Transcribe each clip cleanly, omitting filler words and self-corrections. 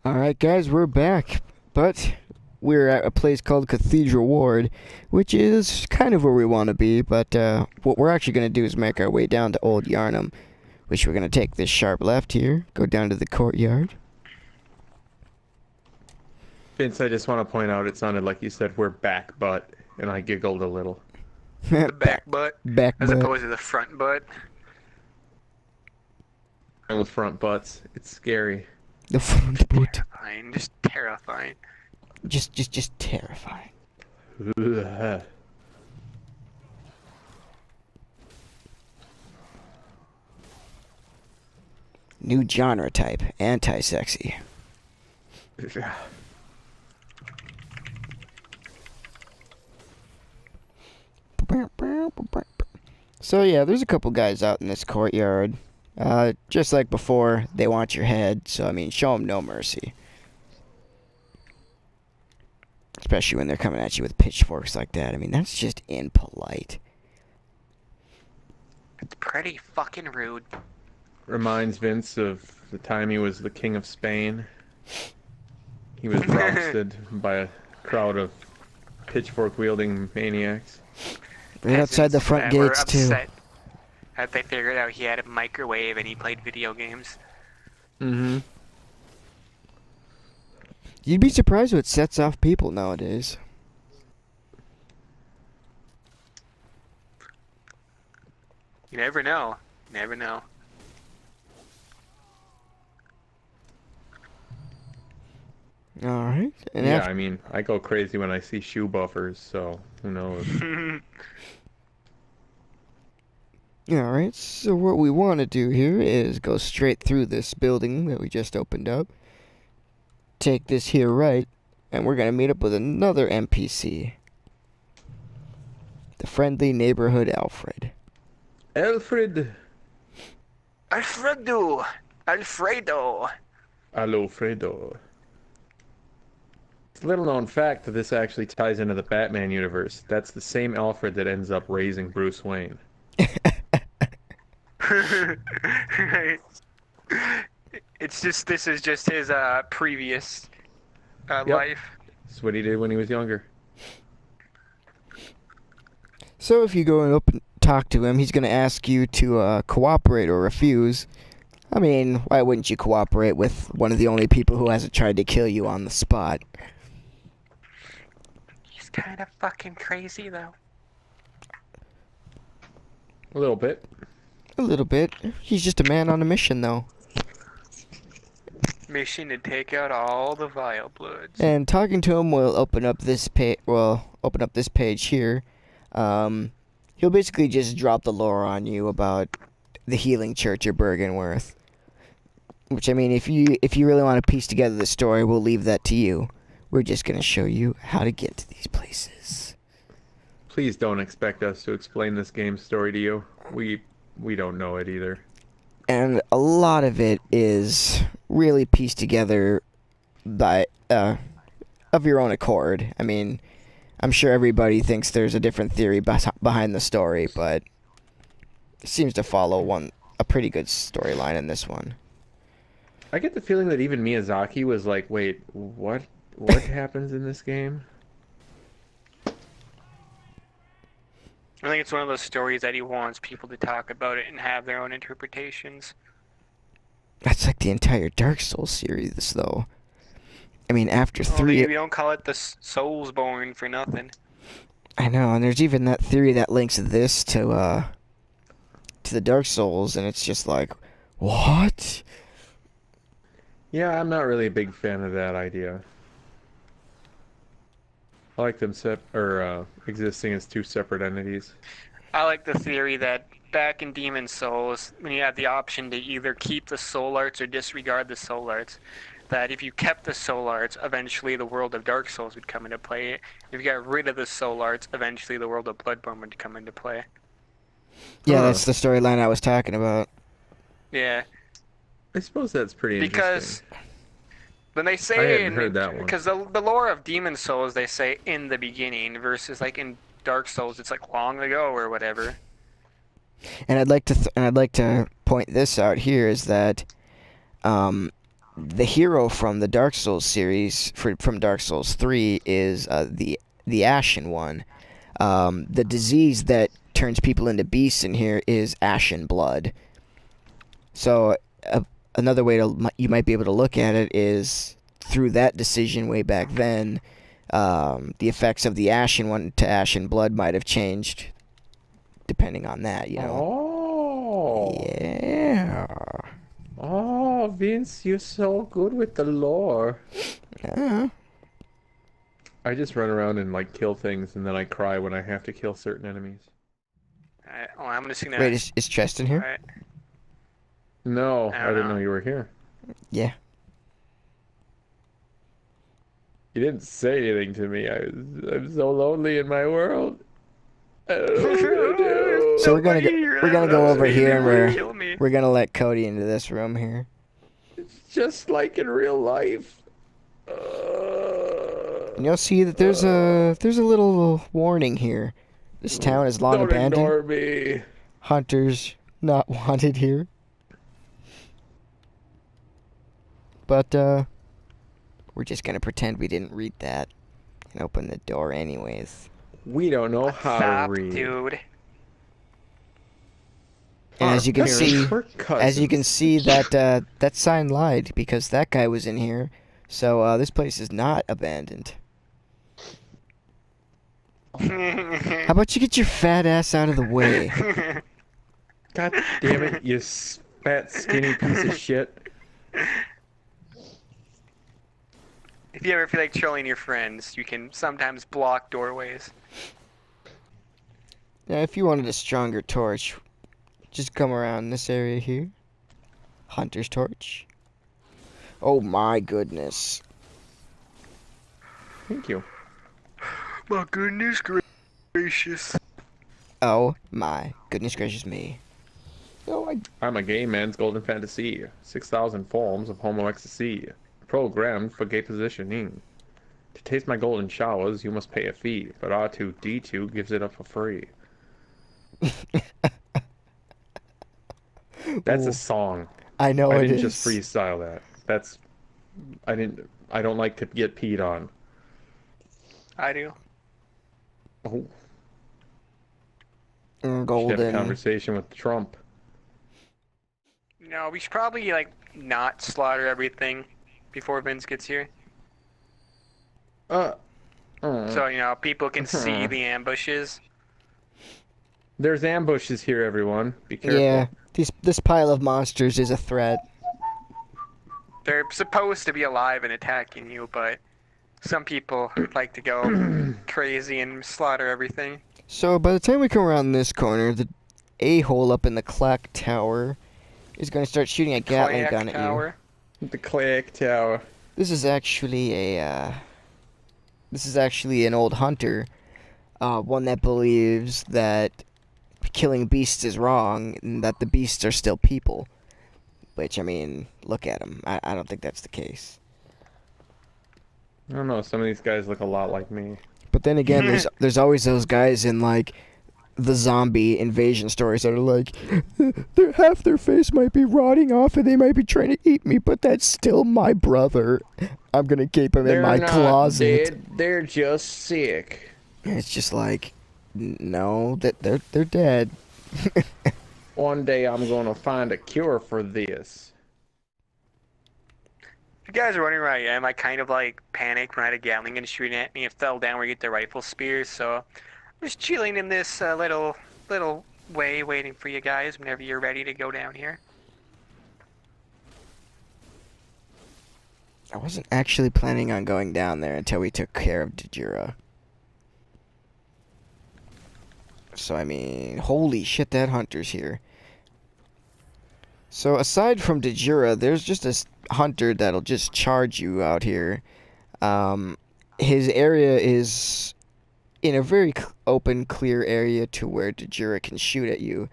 Alright guys, we're back, but we're at a place called Cathedral Ward, which is kind of where we want to be, but what we're actually going to do is make our way down to Old Yarnham, which we're going to take this sharp left here, go down to the courtyard. Vince, I just want to point out it sounded like you said we're back butt, and I giggled a little. The back, back butt back as butt. opposed to the front butt. And with front butts, it's scary. The front butt. Terrifying, just terrifying. Just terrifying. Ugh. New genre type, anti-sexy. So yeah, there's a couple guys out in this courtyard. Just like before, they want your head, so I mean, show them no mercy. Especially when they're coming at you with pitchforks like that. I mean, that's just impolite. It's pretty fucking rude. Reminds Vince of the time he was the king of Spain. He was rousted by a crowd of pitchfork-wielding maniacs. Right outside the Peasants front that were gates, too. upset that they figured out he had a microwave and he played video games. Mm-hmm. You'd be surprised what sets off people nowadays. You never know. Never know. Alright. And Yeah, after I mean, I go crazy when I see shoe buffers, so who knows? Alright, so what we want to do here is go straight through this building that we just opened up. Take this here right, and we're going to meet up with another NPC. The friendly neighborhood Alfred. Alfred! Alfredo! Alfredo! Alfredo. It's a little known fact that this actually ties into the Batman universe. That's the same Alfred that ends up raising Bruce Wayne. It's just, this is just his previous Yep. life. That's what he did when he was younger. So if you go up and talk to him, he's going to ask you to cooperate or refuse. I mean, why wouldn't you cooperate with one of the only people who hasn't tried to kill you on the spot? He's kind of fucking crazy though. A little bit. A little bit. He's just a man on a mission, though. Mission to take out all the vile bloods. And talking to him will open up this page. Well, open up this page here. He'll basically just drop the lore on you about the Healing Church of Bergenworth. Which, I mean, if you really want to piece together the story, we'll leave that to you. We're just gonna show you how to get to these places. Please don't expect us to explain this game's story to you. We don't know it either. And a lot of it is really pieced together by of your own accord. I mean, I'm sure everybody thinks there's a different theory behind the story, but it seems to follow a pretty good storyline in this one. I get the feeling that even Miyazaki was like, wait, what happens in this game? I think it's one of those stories that he wants people to talk about it and have their own interpretations. That's like the entire Dark Souls series, though. I mean, after Well, three... we don't call it the Soulsborne for nothing. I know, and there's even that theory that links this to the Dark Souls, and it's just like, what? Yeah, I'm not really a big fan of that idea. I like them existing as two separate entities. I like the theory that back in Demon Souls, when you had the option to either keep the soul arts or disregard the soul arts, that if you kept the soul arts, eventually the world of Dark Souls would come into play. If you got rid of the soul arts, eventually the world of Bloodborne would come into play. Yeah, that's the storyline I was talking about. Yeah. I suppose that's pretty Because interesting. when they I say hadn't heard that one. because the lore of Demon Souls, they say in the beginning versus like in Dark Souls, it's like long ago or whatever. And I'd like to point this out here is that the hero from the Dark Souls series, from Dark Souls 3, is the Ashen one. The disease that turns people into beasts in here is Ashen blood. So another way you might be able to look at it is through that decision way back then. The effects of the Ashen one to Ashen blood might have changed, depending on that. You know. Oh. Yeah. Oh, Vince, you're so good with the lore. Yeah. I just run around and like kill things, and then I cry when I have to kill certain enemies. Alright, well, I'm just gonna. Wait, is Cheston here? Alright. No, I I don't didn't know. know you were here. Yeah. You didn't say anything to me. I'm so lonely in my world. I don't know what to do. So we're gonna go over here, and Kill me. we're gonna let Cody into this room here. It's just like in real life. And you'll see that there's a little warning here. This town is long Don't abandoned. ignore me. Hunters not wanted here. But we're just gonna pretend we didn't read that and open the door anyways. We don't know how Stop, to read. dude. And as you can see, that that sign lied because that guy was in here. So this place is not abandoned. How about you get your fat ass out of the way? God damn it, you fat skinny piece of shit. If you ever feel like trolling your friends, you can sometimes block doorways. Now, if you wanted a stronger torch, just come around this area here. Hunter's torch. Oh my goodness. Thank you. My goodness gracious. Oh my goodness gracious me. Oh, I'm a gay man's golden fantasy. 6,000 forms of homo ecstasy. Programmed for gay positioning. To taste my golden showers, you must pay a fee, but R2D2 gives it up for free. That's a song. I know I it didn't is. just freestyle that. I don't like to get peed on. I do. Oh, should have a Golden. conversation with Trump. No, we should probably like not slaughter everything before Vince gets here. So, you know, people can see the ambushes. There's ambushes here, everyone. Be careful. Yeah, this pile of monsters is a threat. They're supposed to be alive and attacking you, but some people like to go crazy and slaughter everything. So by the time we come around this corner, the a-hole up in the clock tower is going to start shooting a Gatling Kayak gun at tower. The Clack Tower. This is actually an old hunter, one that believes that killing beasts is wrong and that the beasts are still people. Which, I mean, look at them. I don't think that's the case. I don't know. Some of these guys look a lot like me. But then again, there's always those guys in like the zombie invasion stories that are like, half their face might be rotting off and they might be trying to eat me, but that's still my brother. I'm gonna keep him in my closet. Dead. They're just sick. And it's just like, no, that they're dead. One day I'm gonna find a cure for this. If you guys are wondering where I am, I kind of like panicked when I had a Gatling gun shooting at me. It fell down where you get the rifle spears, so I'm just chilling in this little way, waiting for you guys whenever you're ready to go down here. I wasn't actually planning on going down there until we took care of Dejura. So, I mean, holy shit, that hunter's here. So, aside from Dejura, there's just a hunter that'll just charge you out here. His area is in a very open, clear area to where Dejura can shoot at you.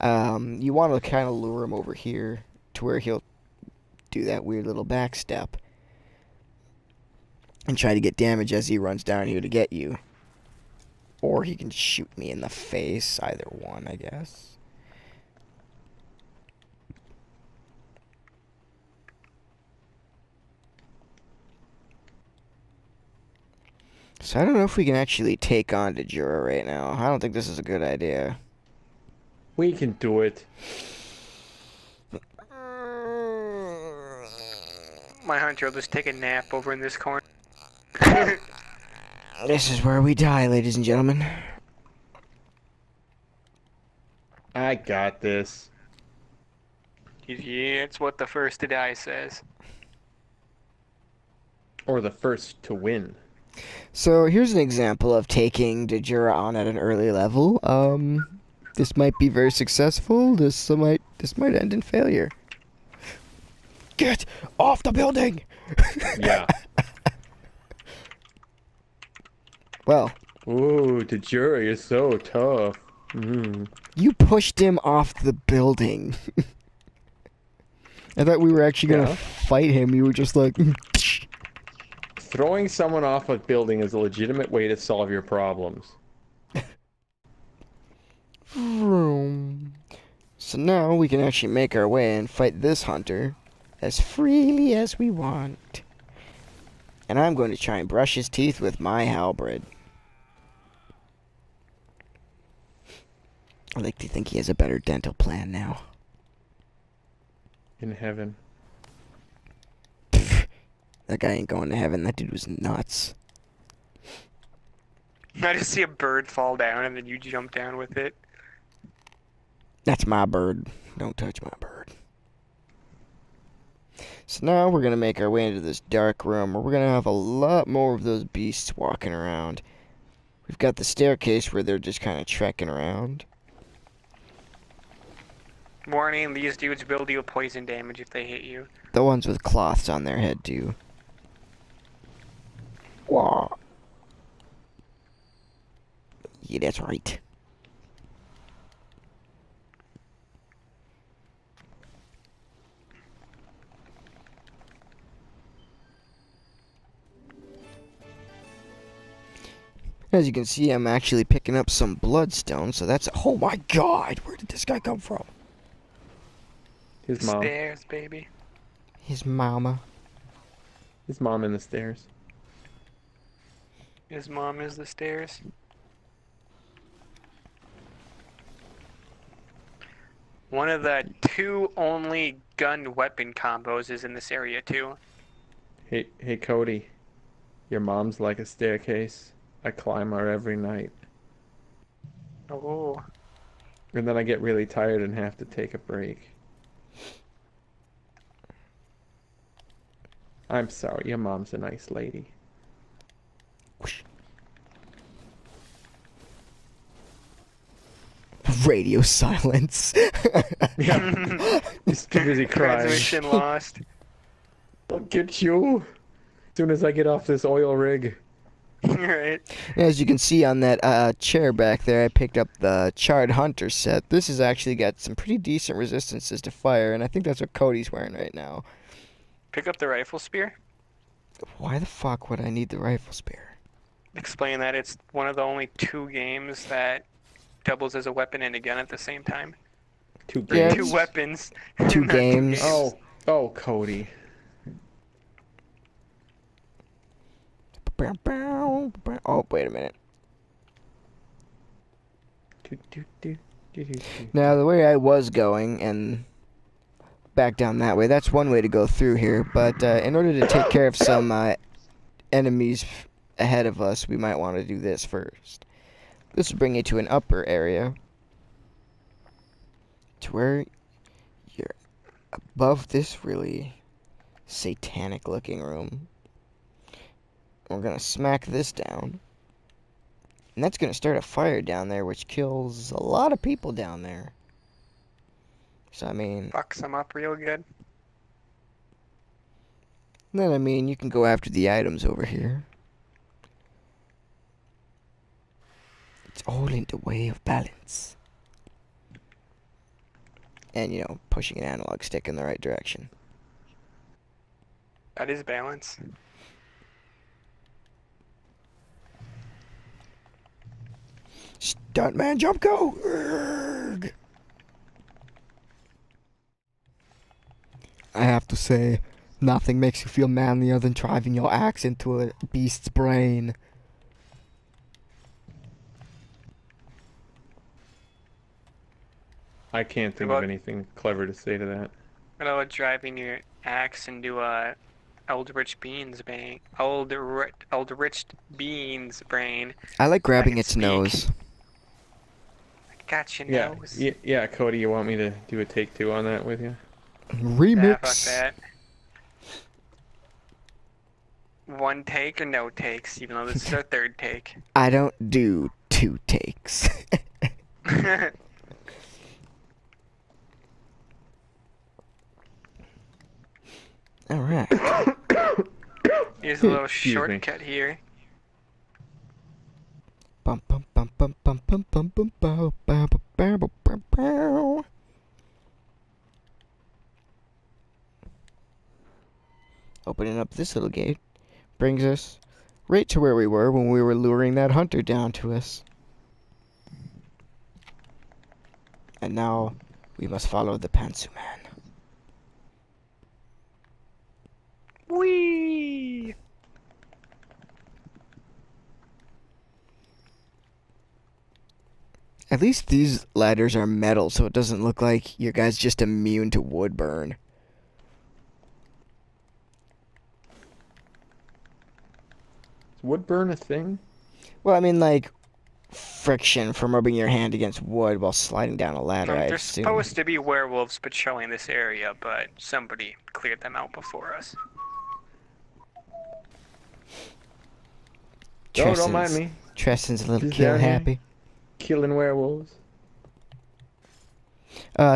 You want to kind of lure him over here to where he'll do that weird little backstep and try to get damage as he runs down here to get you. Or he can shoot me in the face, either one, I guess. So I don't know if we can actually take on Dejura right now. I don't think this is a good idea. We can do it. My hunter will just take a nap over in this corner. This is where we die, ladies and gentlemen. I got this. Yeah, it's what the first to die says. Or the first to win. So here's an example of taking Dejura on at an early level. This might be very successful. This might end in failure. Get off the building! Yeah. Well, Ooh, the jury is so tough. you pushed him off the building. I thought we were actually gonna Yeah. fight him. You were just like... Throwing someone off a building is a legitimate way to solve your problems. Vroom. So now we can actually make our way and fight this hunter as freely as we want. And I'm going to try and brush his teeth with my halberd. I like to think he has a better dental plan now. In heaven. That guy ain't going to heaven. That dude was nuts. I just see a bird fall down and then you jump down with it. That's my bird. Don't touch my bird. So now we're going to make our way into this dark room where we're going to have a lot more of those beasts walking around. We've got the staircase where they're just kind of trekking around. Warning, these dudes will deal poison damage if they hit you. The ones with cloths on their head do. Wah. Yeah, that's right. As you can see, I'm actually picking up some bloodstone, so that's... Oh my god! Where did this guy come from? His mom. Stairs, baby. His mama. His mom in the stairs. His mom is the stairs. One of the two only gun weapon combos is in this area too. Hey Cody. Your mom's like a staircase. I climb her every night. Oh. And then I get really tired and have to take a break. I'm sorry, your mom's a nice lady. Whoosh. Radio silence. Yeah. He's too busy crying. Transmission lost. I'll get you. As soon as I get off this oil rig. Right. As you can see on that chair back there, I picked up the Charred Hunter set. This has actually got some pretty decent resistances to fire, and I think that's what Cody's wearing right now. Pick up the rifle spear. Why the fuck would I need the rifle spear? Explain that it's one of the only two games that doubles as a weapon and a gun at the same time. Two Yeah, games. Two weapons. Two not games. Oh, Cody. Oh, wait a minute. Do. Now, the way I was going, and back down that way, that's one way to go through here, but in order to take care of some enemies ahead of us, we might want to do this first. This will bring you to an upper area, to where you're above this really satanic looking room. We're gonna smack this down, and that's gonna start a fire down there, which kills a lot of people down there. So I mean, Fucks them up real good. then I mean, you can go after the items over here. It's all in the way of balance, and you know, pushing an analog stick in the right direction. That is balance. Stuntman jump go! Urgh. I have to say, nothing makes you feel manlier than driving your axe into a beast's brain. I can't think of anything clever to say to that. What about driving your axe into a Eldritch Beans brain? Eldritch Beans brain. I like I grabbing can its speak. nose. Got your Yeah, nose. yeah, Cody, you want me to do a take two on that with you? Nah, fuck Remix. that. One take or no takes, even though this is our third take. I don't do 2 takes. Alright. Here's a little Excuse me. shortcut here. Bum bum bum bum bum bum bum bum bow bow bow bow bow bow. Opening up this little gate brings us right to where we were when we were luring that hunter down to us. And now we must follow the Pantsu Man. Whee! At least these ladders are metal, so it doesn't look like your guy's just immune to wood burn. Is wood burn a thing? Well, I mean, like, friction from rubbing your hand against wood while sliding down a ladder, I'd There's assume. supposed to be werewolves patrolling this area, but somebody cleared them out before us. Oh, don't mind me. Treston's a little Just kill down here. happy. Killing werewolves.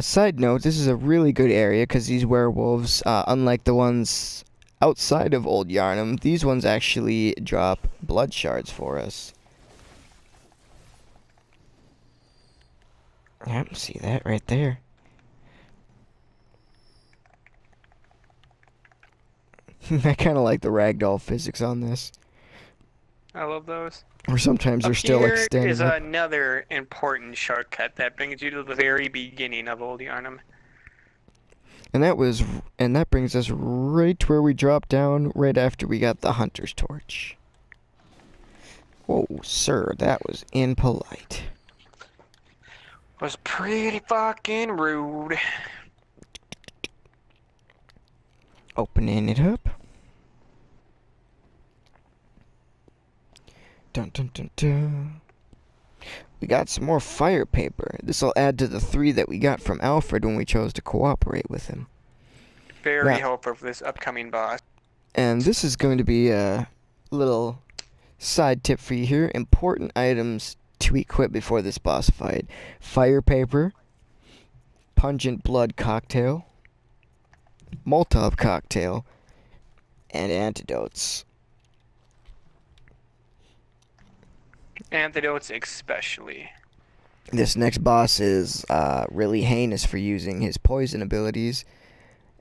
Side note, this is a really good area because these werewolves, unlike the ones outside of Old Yarnham, these ones actually drop blood shards for us. Yep, see that right there. I kind of like the ragdoll physics on this. I love those. Or sometimes they're Up still here extending is up. another important shortcut that brings you to the very beginning of Old Yarnham. And that brings us right to where we dropped down right after we got the hunter's torch. Whoa, sir, that was impolite. Was pretty fucking rude. Opening it up. Dun dun dun dun. We got some more fire paper. This will add to the 3 that we got from Alfred when we chose to cooperate with him. Very Yeah. helpful for this upcoming boss. And this is going to be a little side tip for you here. Important items to equip before this boss fight. Fire paper, pungent blood cocktail, Molotov cocktail, and antidotes. Antidotes especially. This next boss is really heinous for using his poison abilities.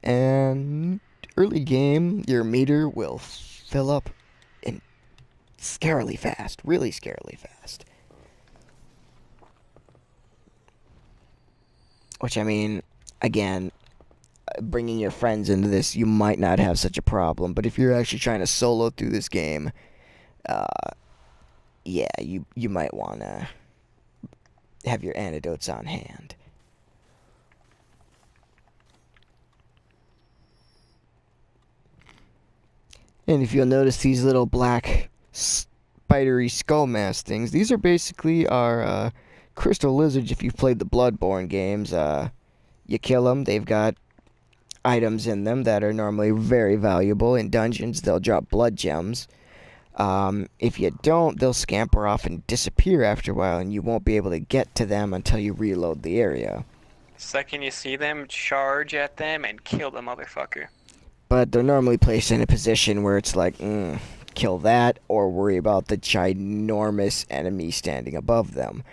And early game, your meter will fill up in scarily fast. Really scarily fast. Which, I mean, again, bringing your friends into this, you might not have such a problem. But if you're actually trying to solo through this game, yeah, you might want to have your antidotes on hand. And if you'll notice these little black spidery skull mask things, these are basically our crystal lizards. If you've played the Bloodborne games, you kill them, they've got items in them that are normally very valuable. In dungeons, they'll drop blood gems. If you don't, they'll scamper off and disappear after a while, and you won't be able to get to them until you reload the area. Second you see them, charge at them and kill the motherfucker. But they're normally placed in a position where it's like, kill that, or worry about the ginormous enemy standing above them.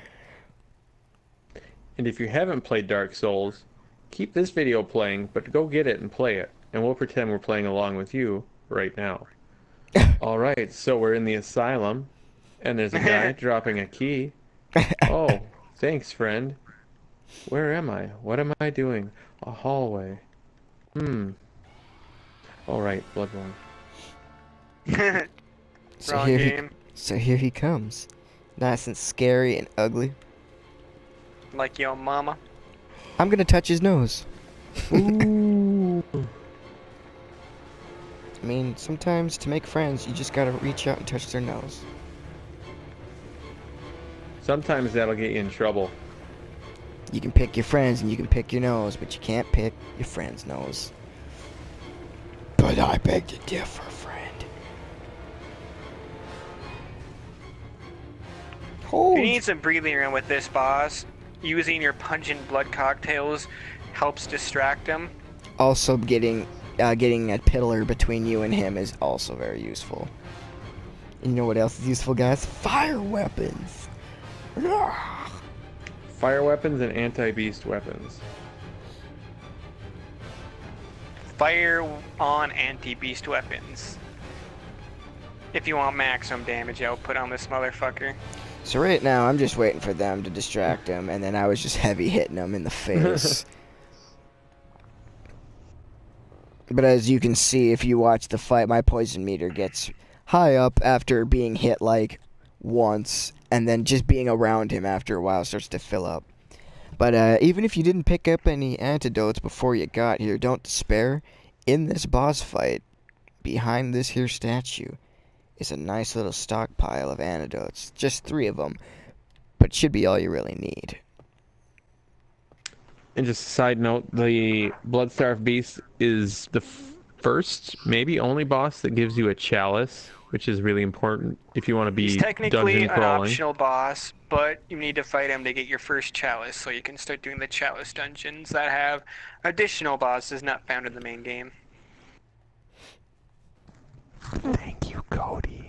And if you haven't played Dark Souls, keep this video playing, but go get it and play it. And we'll pretend we're playing along with you right now. Alright, so we're in the asylum, and there's a guy dropping a key. Oh, thanks, friend. Where am I? What am I doing? A hallway. Alright, Bloodborne. So Wrong here game. So here he comes. Nice and scary and ugly. Like your mama. I'm gonna touch his nose. Ooh. I mean, sometimes to make friends, you just gotta reach out and touch their nose. Sometimes that'll get you in trouble. You can pick your friends and you can pick your nose, but you can't pick your friend's nose. But I beg to differ, friend. If Hold. you need some breathing room with this boss, using your pungent blood cocktails helps distract him. Also, getting a pillar between you and him is also very useful. And you know what else is useful, guys? Fire weapons. Fire weapons and anti-beast weapons. Fire on anti-beast weapons. If you want maximum damage output on this motherfucker. So right now, I'm just waiting for them to distract him, and then I was just heavy hitting him in the face. But as you can see, if you watch the fight, my poison meter gets high up after being hit like once, and then just being around him after a while starts to fill up. But even if you didn't pick up any antidotes before you got here, don't despair. In this boss fight, behind this here statue, is a nice little stockpile of antidotes. Just 3 of them, but it should be all you really need. And just a side note, the Bloodstarved Beast is the first, maybe only boss that gives you a chalice, which is really important if you want to be He's technically dungeon an crawling. optional boss, but you need to fight him to get your first chalice, so you can start doing the chalice dungeons that have additional bosses not found in the main game. Thank you, Cody.